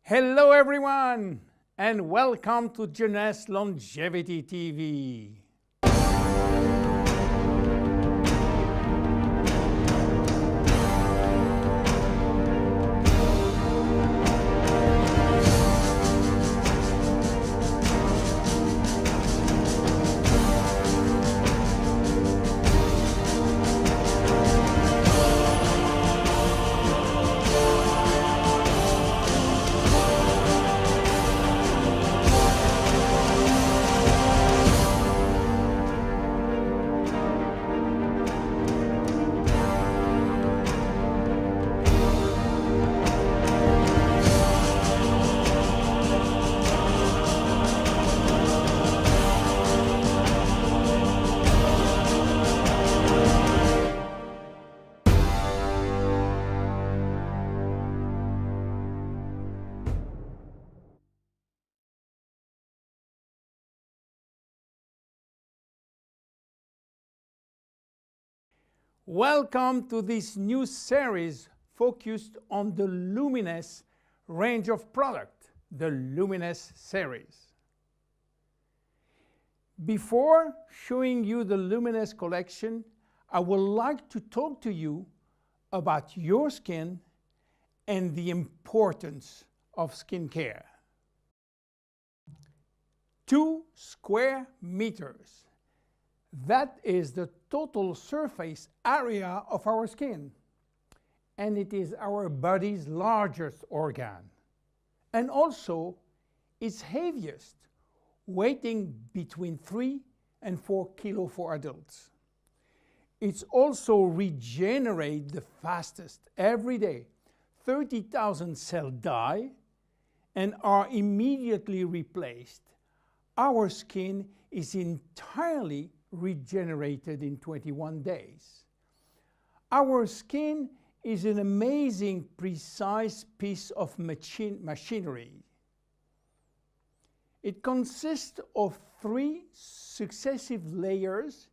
Hello everyone, and welcome to Jeunesse Longevity TV. Welcome to this new series focused on the LUMINESCE range of product, the LUMINESCE series. Before showing you the LUMINESCE collection, I would like to talk to you about your skin and the importance of skincare. 2 square meters. That is the total surface area of our skin, and it is our body's largest organ, and also its heaviest, weighing between 3 and 4 kilos for adults. It's also regenerates the fastest every day. 30,000 cells die and are immediately replaced. Our skin is entirely regenerated in 21 days. Our skin is an amazing, precise piece of machinery. It consists of 3 successive layers,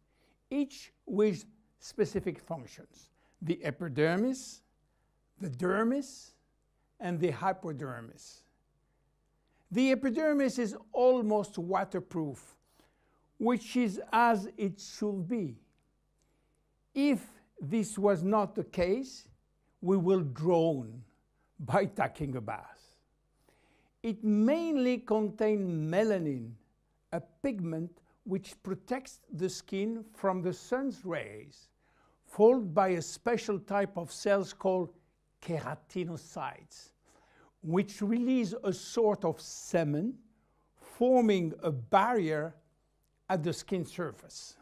each with specific functions: the epidermis, the dermis, and the hypodermis. The epidermis is almost waterproof, which is as it should be. If this was not the case, we will drown by taking a bath. It mainly contains melanin, a pigment which protects the skin from the sun's rays, followed by a special type of cells called keratinocytes, which release a sort of semen, forming a barrier at the skin surface.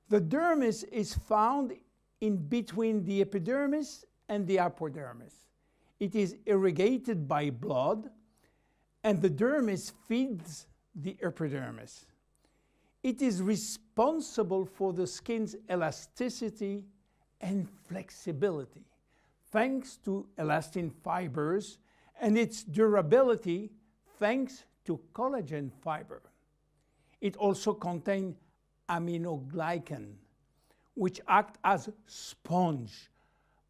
The dermis is found in between the epidermis and the hypodermis. It is irrigated by blood, and the dermis feeds the epidermis. It is responsible for the skin's elasticity and flexibility, thanks to elastin fibers, and its durability, thanks to collagen fiber. It also contains aminoglycan, which act as sponge,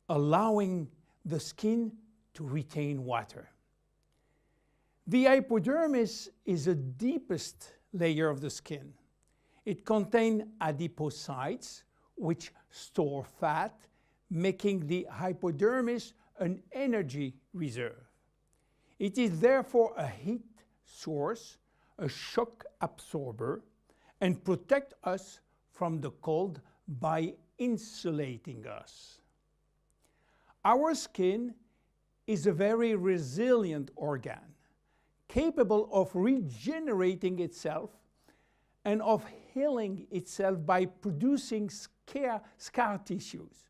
allowing the skin to retain water. The hypodermis is the deepest layer of the skin. It contains adipocytes, which store fat, making the hypodermis an energy reserve. It is therefore a heat source, a shock absorber, and protect us from the cold by insulating us. Our skin is a very resilient organ, capable of regenerating itself and of healing itself by producing scar tissues.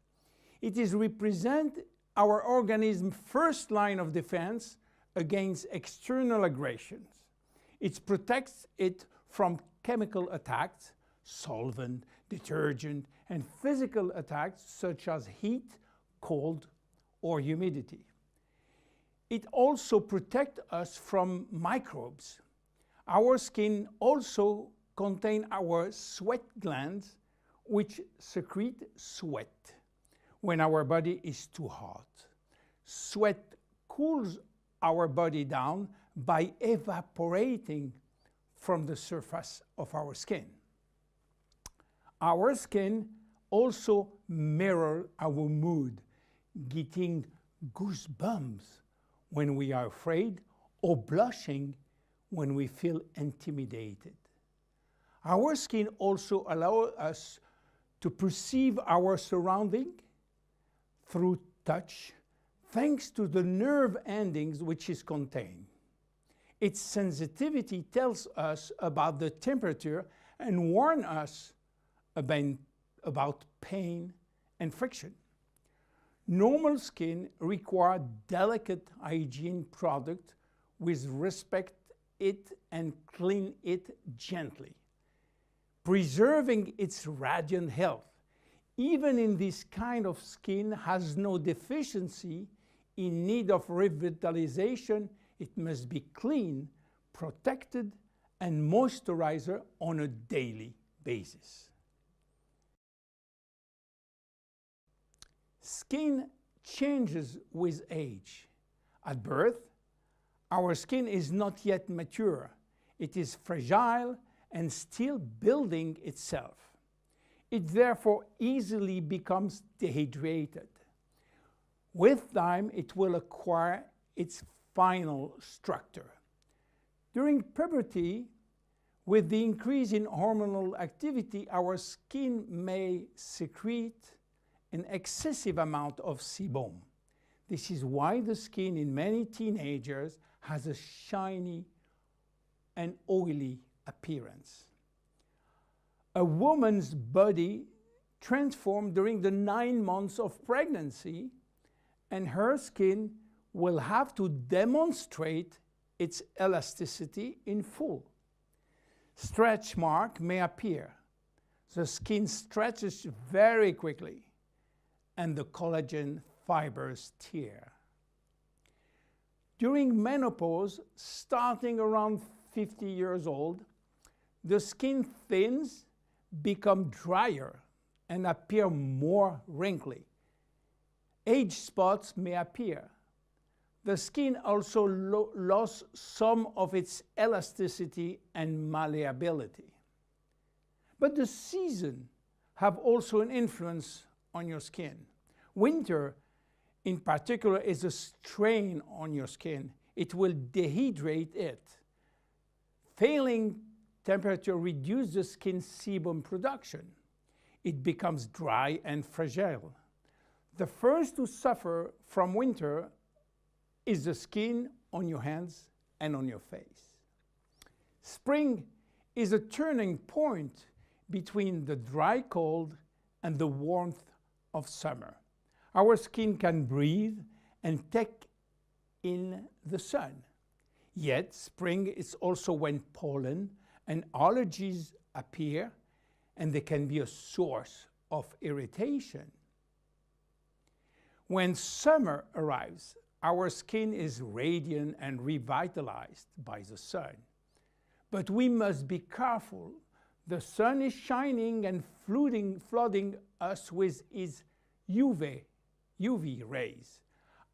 It is represent our organism's first line of defense against external aggressions. It protects it from chemical attacks, solvent, detergent, and physical attacks such as heat, cold, or humidity. It also protects us from microbes. Our skin also contains our sweat glands, which secrete sweat when our body is too hot. Sweat cools our body down by evaporating from the surface of our skin. Our skin also mirrors our mood, getting goosebumps when we are afraid or blushing when we feel intimidated. Our skin also allows us to perceive our surrounding through touch, thanks to the nerve endings which is contained. Its sensitivity tells us about the temperature and warns us about pain and friction. Normal skin requires delicate hygiene product with respect it and clean it gently, preserving its radiant health. Even in this kind of skin has no deficiency in need of revitalization, it must be clean, protected, and moisturized on a daily basis. Skin changes with age. At birth, our skin is not yet mature. It is fragile and still building itself. It therefore easily becomes dehydrated. With time, it will acquire its final structure. During puberty, with the increase in hormonal activity, our skin may secrete an excessive amount of sebum. This is why the skin in many teenagers has a shiny and oily appearance. A woman's body transforms during the 9 months of pregnancy, and her skin will have to demonstrate its elasticity in full. Stretch marks may appear. The skin stretches very quickly, and the collagen fibers tear. During menopause, starting around 50 years old, the skin thins, become drier, and appear more wrinkly. Age spots may appear. The skin also lost some of its elasticity and malleability. But the seasons have also an influence on your skin. Winter, in particular, is a strain on your skin. It will dehydrate it. Failing temperature reduces the skin's sebum production. It becomes dry and fragile. The first to suffer from winter is the skin on your hands and on your face. Spring is a turning point between the dry cold and the warmth of summer. Our skin can breathe and take in the sun. Yet spring is also when pollen and allergies appear, and they can be a source of irritation. When summer arrives, our skin is radiant and revitalized by the sun. But we must be careful. The sun is shining and flooding us with its UV rays.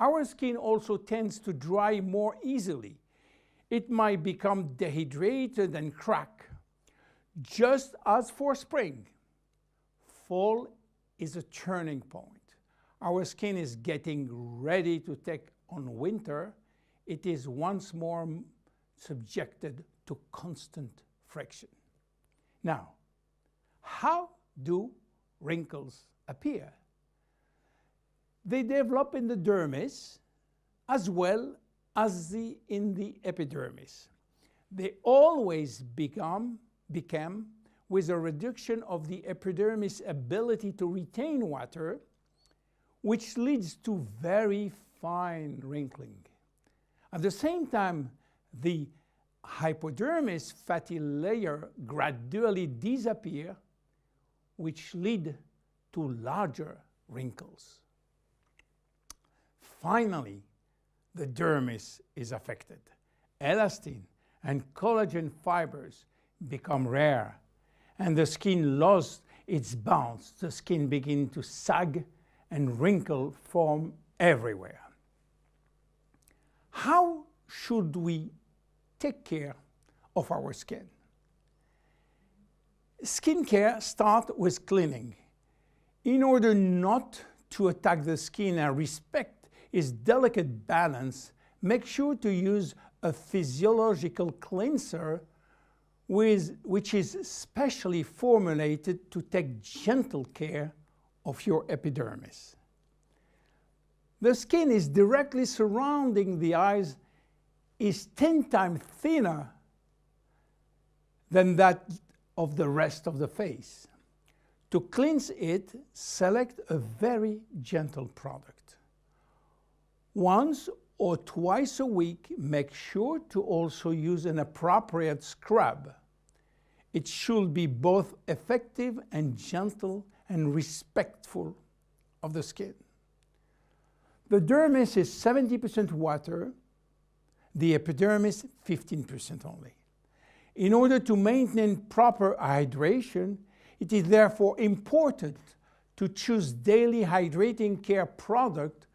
Our skin also tends to dry more easily. It might become dehydrated and crack. Just as for spring, fall is a turning point. Our skin is getting ready to take on winter. It is once more subjected to constant friction. Now, how do wrinkles appear? They develop in the dermis as well as in the epidermis. They always become with a reduction of the epidermis' ability to retain water, which leads to very fine wrinkling. At the same time, the hypodermis fatty layer gradually disappear, which lead to larger wrinkles. Finally, the dermis is affected. Elastin and collagen fibers become rare, and the skin loses its bounce. The skin begins to sag and wrinkles form everywhere. how should we take care of our skin? Skincare starts with cleaning. In order not to attack the skin and respect its delicate balance, make sure to use a physiological cleanser which is specially formulated to take gentle care of your epidermis. The skin is directly surrounding the eyes is 10 times thinner than that of the rest of the face. To cleanse it, select a very gentle product. Once or twice a week, make sure to also use an appropriate scrub. It should be both effective and gentle and respectful of the skin. The dermis is 70% water, the epidermis 15% only. In order to maintain proper hydration, it is therefore important to choose daily hydrating care products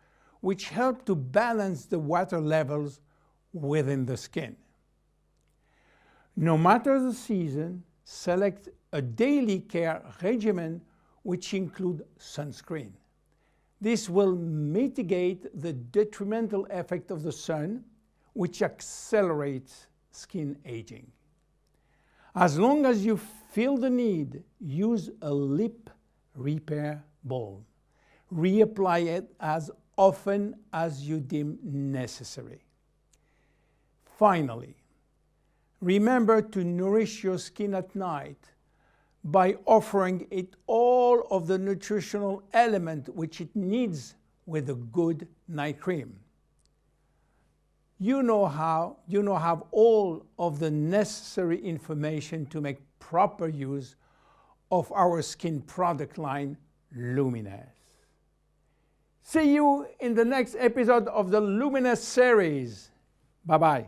which help to balance the water levels within the skin. No matter the season, select a daily care regimen which includes sunscreen. This will mitigate the detrimental effect of the sun, which accelerates skin aging. As long as you feel the need, use a lip repair balm. Reapply it as often as you deem necessary. Finally, remember to nourish your skin at night by offering it all of the nutritional element which it needs with a good night cream. You now have all of the necessary information to make proper use of our skin product line, LUMINESCE. See you in the next episode of the LUMINESCE series. Bye-bye.